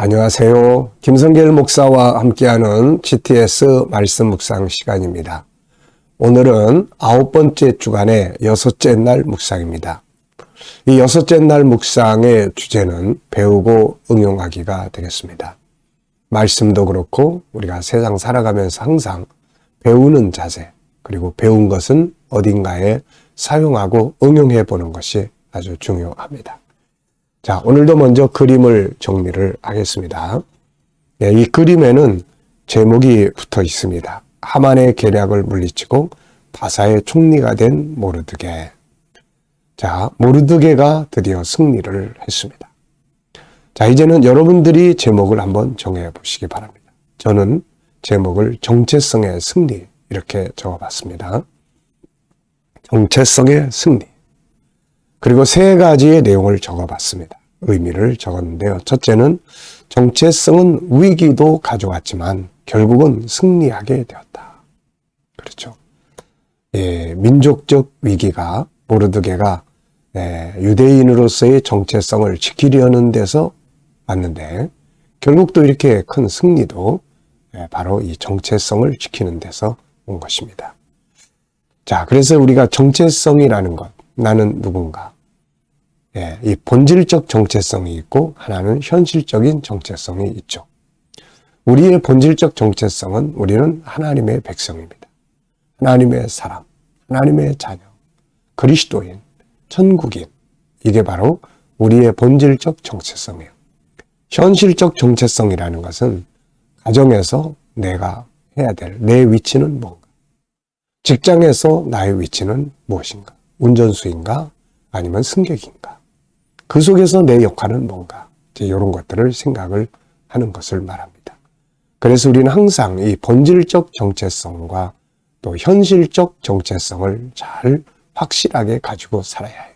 안녕하세요. 김성길 목사와 함께하는 GTS 말씀 묵상 시간입니다. 오늘은 9번째 주간의 6째 날 묵상입니다. 이 6째 날 묵상의 주제는 배우고 응용하기가 되겠습니다. 말씀도 그렇고 우리가 세상 살아가면서 항상 배우는 자세, 그리고 배운 것은 어딘가에 사용하고 응용해 보는 것이 아주 중요합니다. 자, 오늘도 먼저 그림을 정리를 하겠습니다. 네, 이 그림에는 제목이 붙어 있습니다. 하만의 계략을 물리치고 바사의 총리가 된 모르드게. 자, 모르드게가 드디어 승리를 했습니다. 자, 이제는 여러분들이 제목을 한번 정해 보시기 바랍니다. 저는 제목을 정체성의 승리 이렇게 적어봤습니다. 정체성의 승리. 그리고 세 가지의 내용을 적어봤습니다. 의미를 적었는데요. 첫째는 정체성은 위기도 가져왔지만 결국은 승리하게 되었다. 그렇죠. 민족적 위기가 모르드게가 유대인으로서의 정체성을 지키려는 데서 왔는데 결국 또 이렇게 큰 승리도 바로 이 정체성을 지키는 데서 온 것입니다. 자, 그래서 우리가 정체성이라는 것, 나는 누군가, 이 본질적 정체성이 있고 하나는 현실적인 정체성이 있죠. 우리의 본질적 정체성은 우리는 하나님의 백성입니다. 하나님의 사람, 하나님의 자녀, 그리스도인, 천국인, 이게 바로 우리의 본질적 정체성이에요. 현실적 정체성이라는 것은 가정에서 내가 해야 될 내 위치는 뭔가, 직장에서 나의 위치는 무엇인가, 운전수인가 아니면 승객인가, 그 속에서 내 역할은 뭔가, 이런 것들을 생각을 하는 것을 말합니다. 그래서 우리는 항상 이 본질적 정체성과 또 현실적 정체성을 잘 확실하게 가지고 살아야 해요.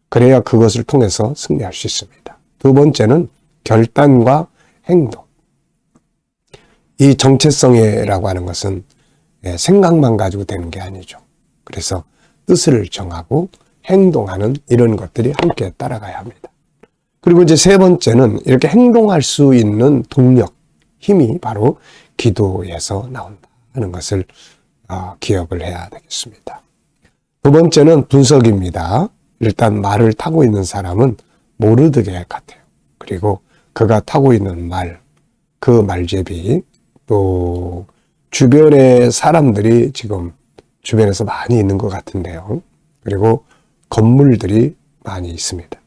그래야 그것을 통해서 승리할 수 있습니다. 두 번째는 결단과 행동. 이 정체성이라고 하는 것은 생각만 가지고 되는 게 아니죠. 그래서 뜻을 정하고 행동하는 이런 것들이 함께 따라가야 합니다. 그리고 이제 세 번째는 이렇게 행동할 수 있는 동력, 힘이 바로 기도에서 나온다 하는 것을 기억을 해야 되겠습니다. 두 번째는 분석입니다. 일단 말을 타고 있는 사람은 모르드게 같아요. 그리고 그가 타고 있는 말, 그 말제비, 또 주변의 사람들이 지금 주변에서 많이 있는 것 같은데요. 그리고 건물들이 많이 있습니다.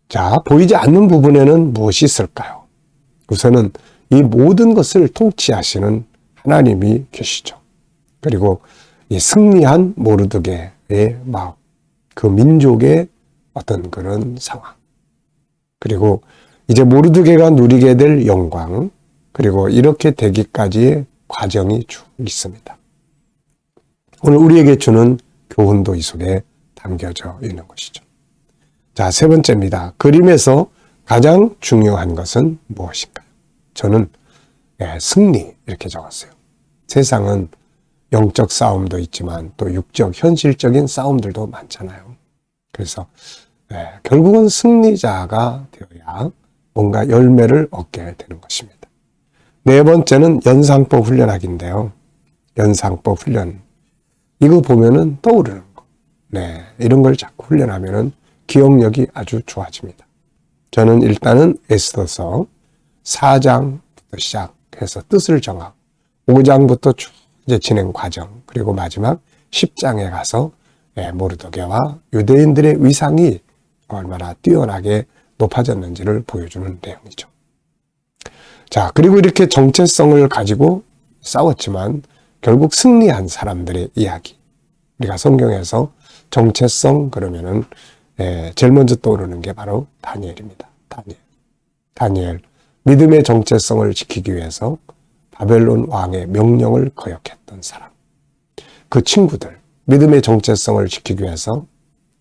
자, 보이지 않는 부분에는 무엇이 있을까요? 우선은 이 모든 것을 통치하시는 하나님이 계시죠. 그리고 이 승리한 모르드게의 마음, 그 민족의 어떤 그런 상황, 그리고 이제 모르드게가 누리게 될 영광, 그리고 이렇게 되기까지의 과정이 쭉 있습니다. 오늘 우리에게 주는 교훈도 이 속에 담겨져 있는 것이죠. 자, 세 번째입니다. 그림에서 가장 중요한 것은 무엇인가요? 저는 승리 이렇게 적었어요. 세상은 영적 싸움도 있지만 또 육적, 현실적인 싸움들도 많잖아요. 그래서 결국은 승리자가 되어야 뭔가 열매를 얻게 되는 것입니다. 네 번째는 연상법 훈련하기인데요. 연상법 훈련. 이거 보면은 떠오르는 거. 이런 걸 자꾸 훈련하면은 기억력이 아주 좋아집니다. 저는 일단은 에스더서 4장부터 시작해서 뜻을 정하고 5장부터 쭉 이제 진행 과정, 그리고 마지막 10장에 가서 모르드게와 유대인들의 위상이 얼마나 뛰어나게 높아졌는지를 보여주는 내용이죠. 자, 그리고 이렇게 정체성을 가지고 싸웠지만 결국 승리한 사람들의 이야기. 우리가 성경에서 정체성 그러면은 제일 먼저 떠오르는 게 바로 다니엘입니다. 다니엘. 믿음의 정체성을 지키기 위해서 바벨론 왕의 명령을 거역했던 사람. 그 친구들, 믿음의 정체성을 지키기 위해서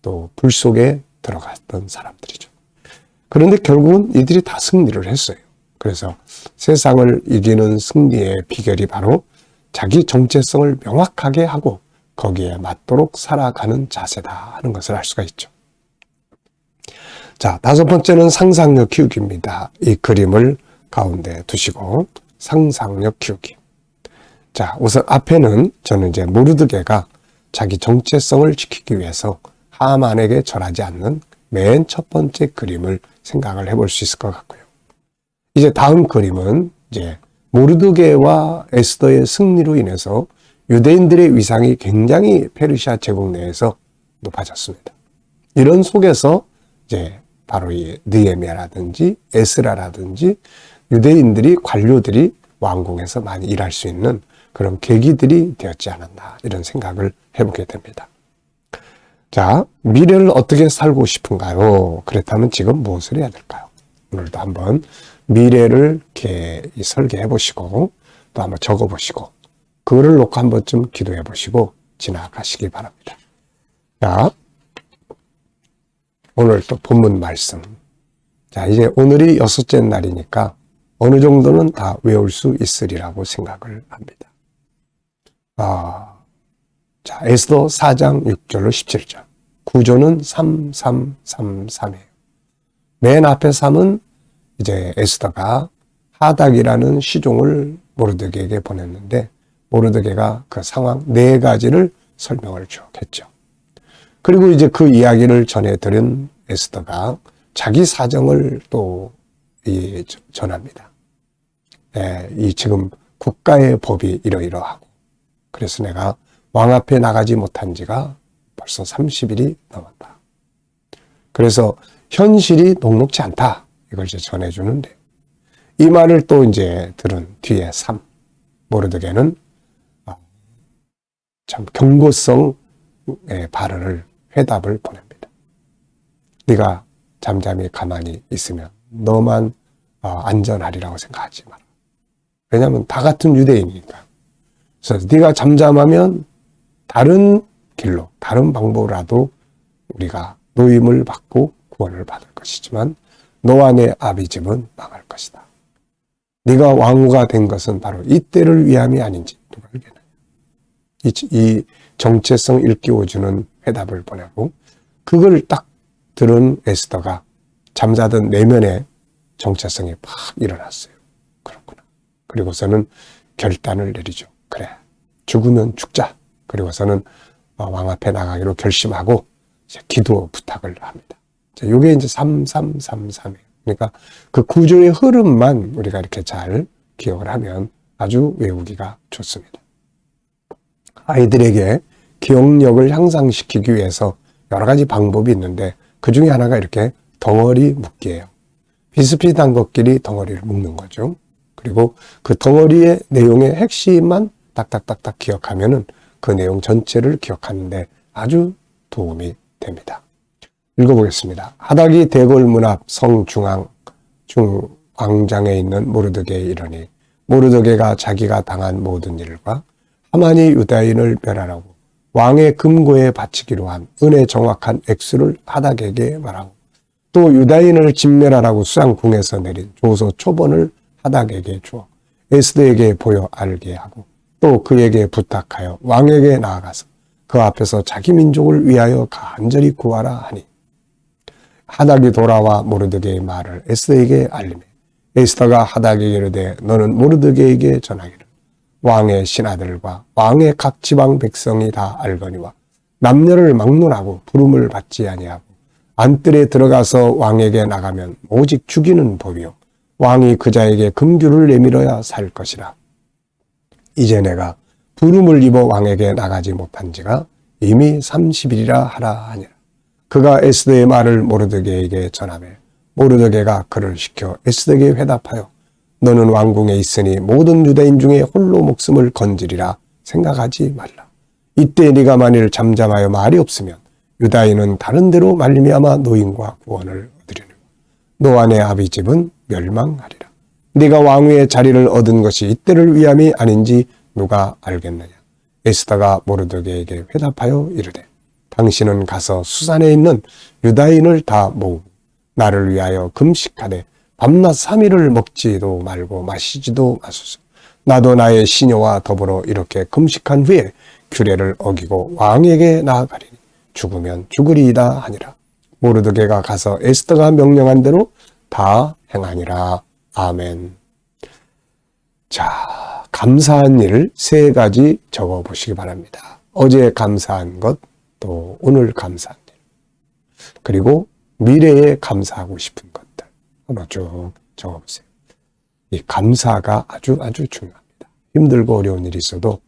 또 불 속에 들어갔던 사람들이죠. 그런데 결국은 이들이 다 승리를 했어요. 그래서 세상을 이기는 승리의 비결이 바로 자기 정체성을 명확하게 하고 거기에 맞도록 살아가는 자세다 하는 것을 알 수가 있죠. 자, 다섯 번째는 상상력 키우기입니다. 이 그림을 가운데 두시고 상상력 키우기. 자, 우선 앞에는 저는 이제 모르드게가 자기 정체성을 지키기 위해서 하만에게 절하지 않는 맨 첫 번째 그림을 생각을 해볼 수 있을 것 같고요. 이제 다음 그림은 이제 모르드게와 에스더의 승리로 인해서 유대인들의 위상이 굉장히 페르시아 제국 내에서 높아졌습니다. 이런 속에서 이제 바로 이 느헤미야라든지 에스라라든지 유대인들이 관료들이 왕궁에서 많이 일할 수 있는 그런 계기들이 되었지 않았나 이런 생각을 해보게 됩니다. 자, 미래를 어떻게 살고 싶은가요? 그렇다면 지금 무엇을 해야 될까요? 오늘도 한번 미래를 이렇게 설계해 보시고 또 한번 적어 보시고 그거를 놓고 한 번쯤 기도해 보시고 지나가시기 바랍니다. 자, 오늘 또 본문 말씀. 자, 이제 오늘이 6째 날이니까 어느 정도는 다 외울 수 있으리라고 생각을 합니다. 자, 에스더 4장 6절로 17절. 구조는 3333이에요. 맨 앞에 3은 이제 에스더가 하닥이라는 시종을 모르드게에게 보냈는데 모르드게가 그 상황 4가지를 설명을 쭉 했죠. 그리고 이제 그 이야기를 전해드린 에스더가 자기 사정을 또 전합니다. 이 지금 국가의 법이 이러이러하고 그래서 내가 왕 앞에 나가지 못한 지가 벌써 30일이 넘었다. 그래서 현실이 녹록지 않다. 이걸 이제 전해주는데 이 말을 또 이제 들은 뒤에 3. 모르드게는 참 경고성의 발언을 회답을 보냅니다. 네가 잠잠히 가만히 있으면 너만 안전하리라고 생각하지 마라. 왜냐하면 다 같은 유대인이니까. 그래서 네가 잠잠하면 다른 길로 다른 방법으로라도 우리가 노임을 받고 구원을 받을 것이지만 너와 내 아비 집은 망할 것이다. 네가 왕후가 된 것은 바로 이때를 위함이 아닌지 누가 알겠느냐. 이 정체성 일깨워주는 회답을 보내고 그걸 딱 들은 에스더가 잠자던 내면의 정체성이 팍 일어났어요. 그렇구나. 그리고서는 결단을 내리죠. 그래, 죽으면 죽자. 그리고서는 왕 앞에 나가기로 결심하고 이제 기도 부탁을 합니다. 이게 이제 3333이에요. 그러니까 그 구조의 흐름만 우리가 이렇게 잘 기억을 하면 아주 외우기가 좋습니다. 아이들에게 기억력을 향상시키기 위해서 여러 가지 방법이 있는데 그 중에 하나가 이렇게 덩어리 묶기예요. 비슷비슷한 것끼리 덩어리를 묶는 거죠. 그리고 그 덩어리의 내용의 핵심만 딱딱딱딱 기억하면은 그 내용 전체를 기억하는데 아주 도움이 됩니다. 읽어보겠습니다. 하닥이 대궐 문 앞 성 중광장에 있는 모르드게에 이르니 모르드게가 자기가 당한 모든 일과 하만이 유다인을 멸하라고 왕의 금고에 바치기로 한 은혜 정확한 액수를 하닥에게 말하고 또 유다인을 진멸하라고 수상궁에서 내린 조서 초본을 하닥에게 주어 에스더에게 보여 알게 하고 또 그에게 부탁하여 왕에게 나아가서 그 앞에서 자기 민족을 위하여 간절히 구하라 하니 하닥이 돌아와 모르드게의 말을 에스더에게 알리매 에스더가 하닥에게 이르되 너는 모르드게에게 전하기를 왕의 신하들과 왕의 각 지방 백성이 다 알거니와 남녀를 막론하고 부름을 받지 아니하고 안뜰에 들어가서 왕에게 나가면 오직 죽이는 법이요 왕이 그자에게 금규를 내밀어야 살 것이라. 이제 내가 부름을 입어 왕에게 나가지 못한 지가 이미 30일이라 하라 하니라. 그가 에스더의 말을 모르드게에게 전하며 모르드게가 그를 시켜 에스더에게 회답하여 너는 왕궁에 있으니 모든 유대인 중에 홀로 목숨을 건지리라 생각하지 말라. 이때 네가 만일 잠잠하여 말이 없으면 유다인은 다른 데로 말미암아 노임과 구원을 얻으리니 너와 내 아비 집은 멸망하리라. 네가 왕위의 자리를 얻은 것이 이때를 위함이 아닌지 누가 알겠느냐. 에스더가 모르드게에게 회답하여 이르되 당신은 가서 수산에 있는 유다인을 다 모으고 나를 위하여 금식하되 밤낮 3일을 먹지도 말고 마시지도 마소서. 나도 나의 시녀와 더불어 이렇게 금식한 후에 규례를 어기고 왕에게 나아가리니 죽으면 죽으리이다 하니라. 모르드게가 가서 에스더가 명령한 대로 다 행하니라. 아멘. 자, 감사한 일 3가지 적어보시기 바랍니다. 어제 감사한 것, 또 오늘 감사한 일, 그리고 미래에 감사하고 싶은 것들 한번 쭉 적어보세요. 이 감사가 아주 중요합니다. 힘들고 어려운 일이 있어도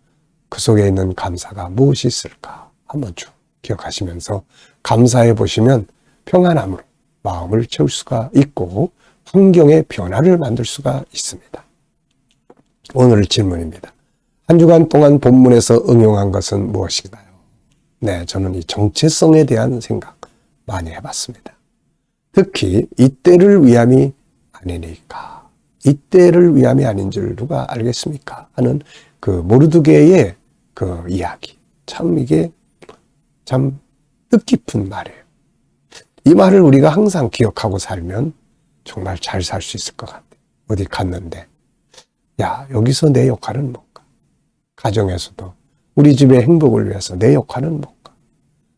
그 속에 있는 감사가 무엇이 있을까 한번 쭉 기억하시면서 감사해 보시면 평안함으로 마음을 채울 수가 있고 환경의 변화를 만들 수가 있습니다. 오늘 질문입니다. 한 주간 동안 본문에서 응용한 것은 무엇인가요? 네, 저는 이 정체성에 대한 생각 많이 해봤습니다. 특히 이때를 위함이 아니니까, 이때를 위함이 아닌 줄 누가 알겠습니까? 하는 그 모르드게의 그 이야기, 참 이게 참 뜻깊은 말이에요. 이 말을 우리가 항상 기억하고 살면 정말 잘 살 수 있을 것 같아요. 어디 갔는데 야, 여기서 내 역할은 뭔가? 가정에서도 우리 집의 행복을 위해서 내 역할은 뭔가?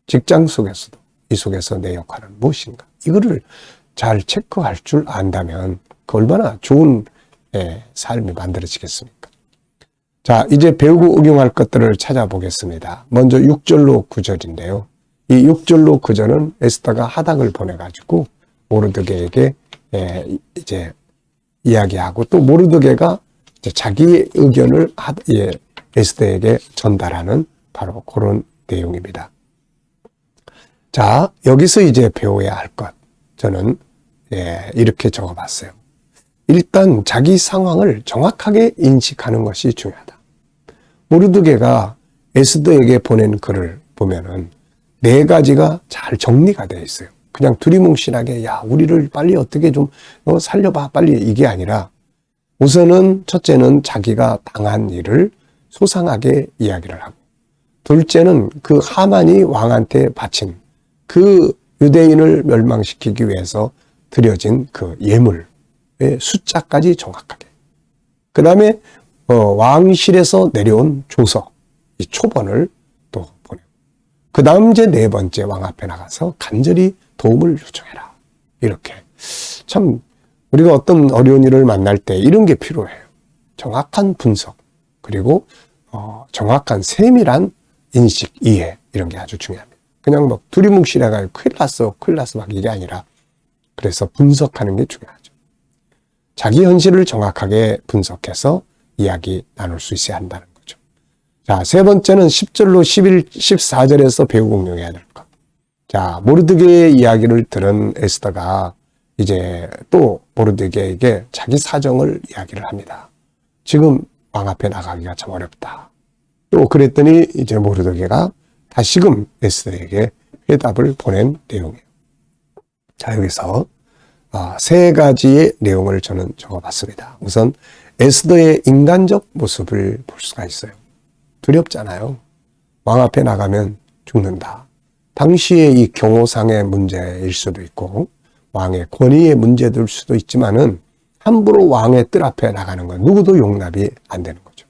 직장 속에서도 이 속에서 내 역할은 무엇인가? 이거를 잘 체크할 줄 안다면 그 얼마나 좋은 삶이 만들어지겠습니까? 자, 이제 배우고 응용할 것들을 찾아보겠습니다. 먼저 6절로 9절인데요. 이 6절로 9절은 에스더가 하닥을 보내가지고 모르드게에게 이제 이야기하고 또 모르드게가 이제 자기의 의견을 에스더에게 전달하는 바로 그런 내용입니다. 자, 여기서 이제 배워야 할 것, 저는 이렇게 적어봤어요. 일단 자기 상황을 정확하게 인식하는 것이 중요하다. 모르드게가 에스더에게 보낸 글을 보면은 4가지가 잘 정리가 되어 있어요. 그냥 두리뭉실하게 야, 우리를 빨리 어떻게 좀 살려봐 빨리, 이게 아니라 우선은 첫째는 자기가 당한 일을 소상하게 이야기를 하고, 둘째는 그 하만이 왕한테 바친 그 유대인을 멸망시키기 위해서 드려진 그 예물의 숫자까지 정확하게, 그 다음에 왕실에서 내려온 조서, 이 초본을 또 보내고, 그 다음 이제 4번째 왕 앞에 나가서 간절히 도움을 요청해라. 이렇게 참 우리가 어떤 어려운 일을 만날 때 이런 게 필요해요. 정확한 분석, 그리고 정확한 세밀한 인식, 이해, 이런 게 아주 중요합니다. 그냥 막 두리뭉실해가지고 큰일 났어 막 이게 아니라, 그래서 분석하는 게 중요하죠. 자기 현실을 정확하게 분석해서 이야기 나눌 수 있어야 한다는 거죠. 자, 3번째는 10절로 14절에서 배우고 응용해야 될 것. 자, 모르드게의 이야기를 들은 에스더가 이제 또 모르드게에게 자기 사정을 이야기를 합니다. 지금 왕 앞에 나가기가 참 어렵다. 또 그랬더니 이제 모르드게가 다시금 에스더에게 회답을 보낸 내용이에요. 자, 여기서 3가지의 내용을 저는 적어봤습니다. 우선 에스더의 인간적 모습을 볼 수가 있어요. 두렵잖아요. 왕 앞에 나가면 죽는다. 당시의 이 경호상의 문제일 수도 있고 왕의 권위의 문제될 수도 있지만은 함부로 왕의 뜰 앞에 나가는 건 누구도 용납이 안 되는 거죠.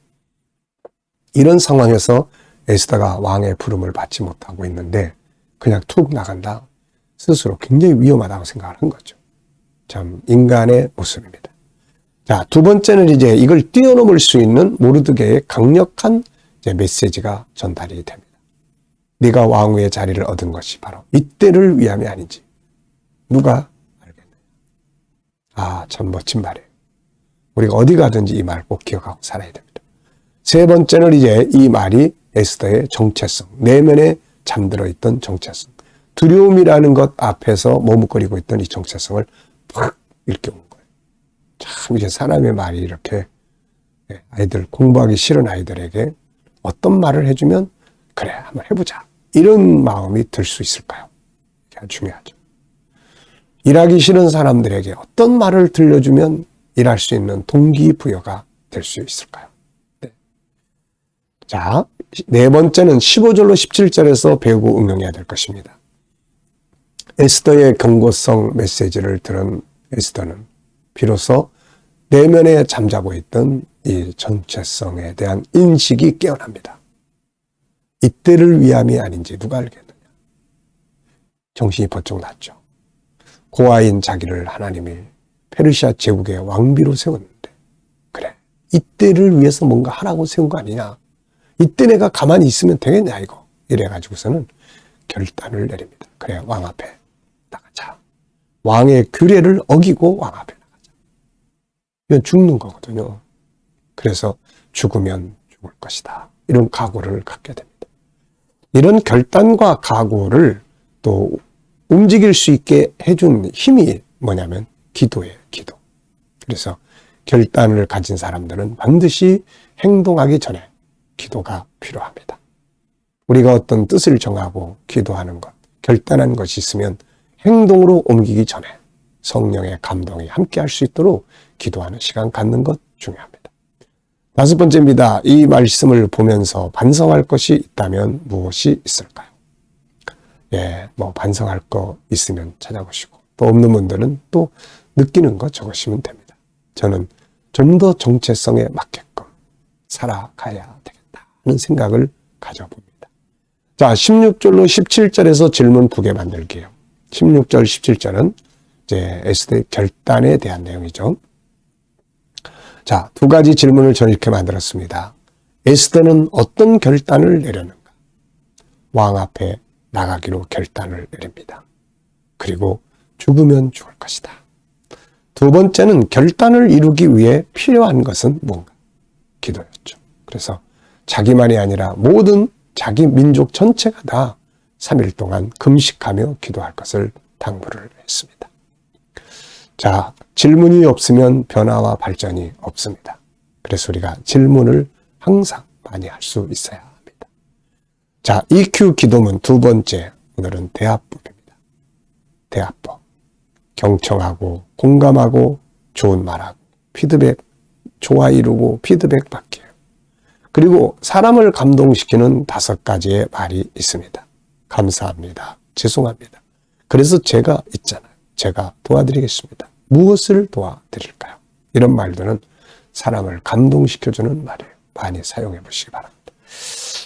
이런 상황에서 에스더가 왕의 부름을 받지 못하고 있는데 그냥 툭 나간다. 스스로 굉장히 위험하다고 생각을 한 거죠. 참 인간의 모습입니다. 자, 2번째는 이제 이걸 뛰어넘을 수 있는 모르드게의 강력한 이제 메시지가 전달이 됩니다. 네가 왕후의 자리를 얻은 것이 바로 이때를 위함이 아닌지 누가 알겠느냐. 아, 참 멋진 말이에요. 우리가 어디 가든지 이 말 꼭 기억하고 살아야 됩니다. 3번째는 이제 이 말이 에스더의 정체성, 내면에 잠들어 있던 정체성, 두려움이라는 것 앞에서 머뭇거리고 있던 이 정체성을 팍 일깨운 거예요. 참 이제 사람의 말이 이렇게 아이들, 공부하기 싫은 아이들에게 어떤 말을 해주면 그래 한번 해보자, 이런 마음이 들 수 있을까요? 이게 아주 중요하죠. 일하기 싫은 사람들에게 어떤 말을 들려주면 일할 수 있는 동기부여가 될 수 있을까요? 네. 자, 4번째는 15절로 17절에서 배우고 응용해야 될 것입니다. 에스더의 경고성 메시지를 들은 에스더는 비로소 내면에 잠자고 있던 이 정체성에 대한 인식이 깨어납니다. 이때를 위함이 아닌지 누가 알겠느냐. 정신이 번쩍 났죠. 고아인 자기를 하나님이 페르시아 제국의 왕비로 세웠는데, 그래, 이때를 위해서 뭔가 하라고 세운 거 아니냐, 이때 내가 가만히 있으면 되겠냐 이거, 이래가지고서는 결단을 내립니다. 그래, 왕 앞에 나가자. 왕의 규례를 어기고 왕 앞에 나가자. 이건 죽는 거거든요. 그래서 죽으면 죽을 것이다, 이런 각오를 갖게 됩니다. 이런 결단과 각오를 또 움직일 수 있게 해준 힘이 뭐냐면 기도예요, 기도. 그래서 결단을 가진 사람들은 반드시 행동하기 전에 기도가 필요합니다. 우리가 어떤 뜻을 정하고 기도하는 것, 결단한 것이 있으면 행동으로 옮기기 전에 성령의 감동이 함께 할 수 있도록 기도하는 시간 갖는 것 중요합니다. 5번째입니다. 이 말씀을 보면서 반성할 것이 있다면 무엇이 있을까요? 반성할 거 있으면 찾아보시고, 또 없는 분들은 또 느끼는 거 적으시면 됩니다. 저는 좀 더 정체성에 맞게끔 살아가야 되겠다는 생각을 가져봅니다. 자, 16절로 17절에서 질문 2개 만들게요. 16절, 17절은 이제 에스더의 결단에 대한 내용이죠. 자, 2가지 질문을 저는 이렇게 만들었습니다. 에스더는 어떤 결단을 내렸는가? 왕 앞에 나가기로 결단을 내립니다. 그리고 죽으면 죽을 것이다. 2번째는 결단을 이루기 위해 필요한 것은 뭔가? 기도였죠. 그래서 자기만이 아니라 모든 자기 민족 전체가 다 3일 동안 금식하며 기도할 것을 당부를 했습니다. 자, 질문이 없으면 변화와 발전이 없습니다. 그래서 우리가 질문을 항상 많이 할 수 있어야 합니다. 자, EQ 기도문 2번째, 오늘은 대화법입니다. 대화법. 경청하고 공감하고 좋은 말하고 피드백, 좋아 이루고 피드백 받기예요. 그리고 사람을 감동시키는 5가지의 말이 있습니다. 감사합니다. 죄송합니다. 그래서 제가 있잖아요. 제가 도와드리겠습니다. 무엇을 도와드릴까요? 이런 말들은 사람을 감동시켜주는 말이에요. 많이 사용해 보시기 바랍니다.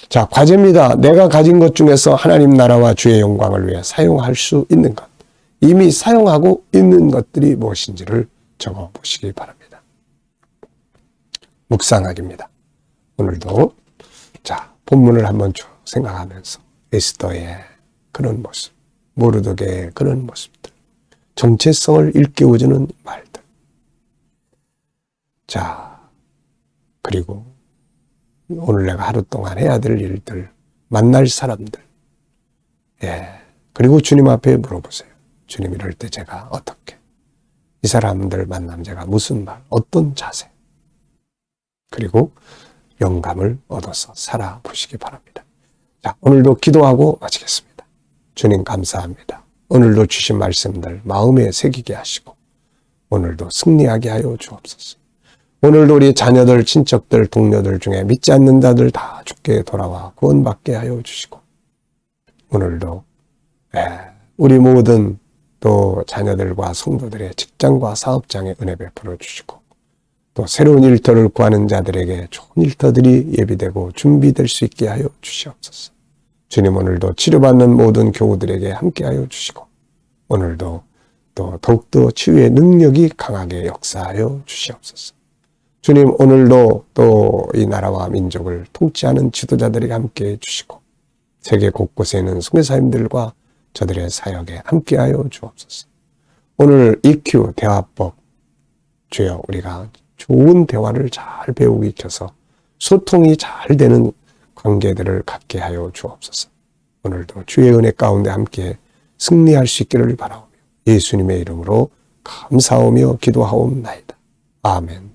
자, 과제입니다. 내가 가진 것 중에서 하나님 나라와 주의 영광을 위해 사용할 수 있는 것, 이미 사용하고 있는 것들이 무엇인지를 적어 보시기 바랍니다. 묵상하기입니다. 오늘도 자, 본문을 한번 쭉 생각하면서 에스더의 그런 모습, 모르드게의 그런 모습들, 정체성을 일깨워주는 말들. 자, 그리고 오늘 내가 하루 동안 해야 될 일들, 만날 사람들. 그리고 주님 앞에 물어보세요. 주님, 이럴 때 제가 어떻게? 이 사람들 만나면 제가 무슨 말, 어떤 자세? 그리고 영감을 얻어서 살아보시기 바랍니다. 자, 오늘도 기도하고 마치겠습니다. 주님 감사합니다. 오늘도 주신 말씀들 마음에 새기게 하시고 오늘도 승리하게 하여 주옵소서. 오늘도 우리 자녀들, 친척들, 동료들 중에 믿지 않는 자들 다 주께 돌아와 구원받게 하여 주시고 오늘도 우리 모든 또 자녀들과 성도들의 직장과 사업장에 은혜 베풀어 주시고 또 새로운 일터를 구하는 자들에게 좋은 일터들이 예비되고 준비될 수 있게 하여 주시옵소서. 주님, 오늘도 치료받는 모든 교우들에게 함께하여 주시고 오늘도 또 더욱더 치유의 능력이 강하게 역사하여 주시옵소서. 주님, 오늘도 또 이 나라와 민족을 통치하는 지도자들에게 함께해 주시고 세계 곳곳에 있는 선교사님들과 저들의 사역에 함께하여 주옵소서. 오늘 EQ 대화법, 주여 우리가 좋은 대화를 잘 배우고 익혀서 소통이 잘 되는 관계들을 갖게 하여 주옵소서. 오늘도 주의 은혜 가운데 함께 승리할 수 있기를 바라오며 예수님의 이름으로 감사하며 기도하옵나이다. 아멘.